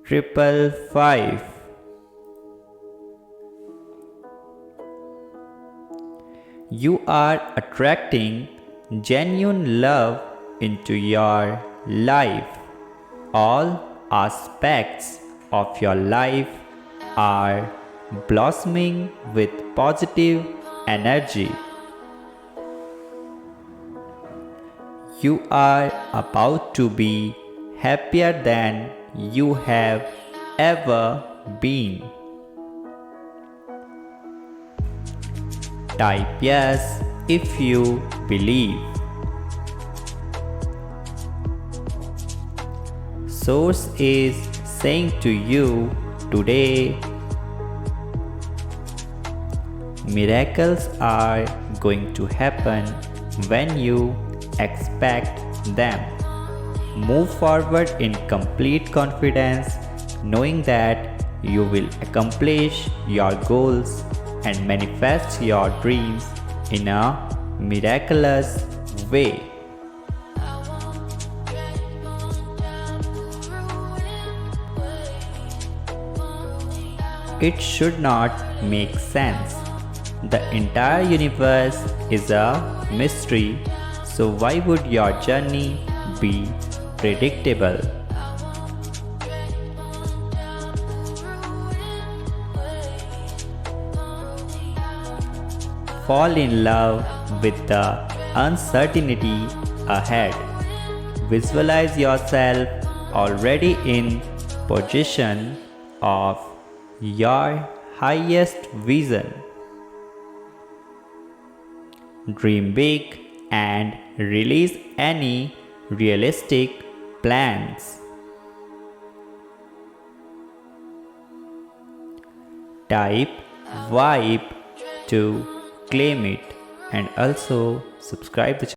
555. You are attracting genuine love into your life. All aspects of your life are blossoming with positive energy. You are about to be happier than you have ever been. Type yes if you believe. Source is saying to you today, miracles are going to happen when you expect them. Move forward in complete confidence, knowing that you will accomplish your goals and manifest your dreams in a miraculous way. It should not make sense. The entire universe is a mystery, so why would your journey be predictable? Fall in love with the uncertainty ahead. Visualize yourself already in possession of your highest vision. Dream big and release any realistic plans. Type vibe to claim it and also subscribe the channel.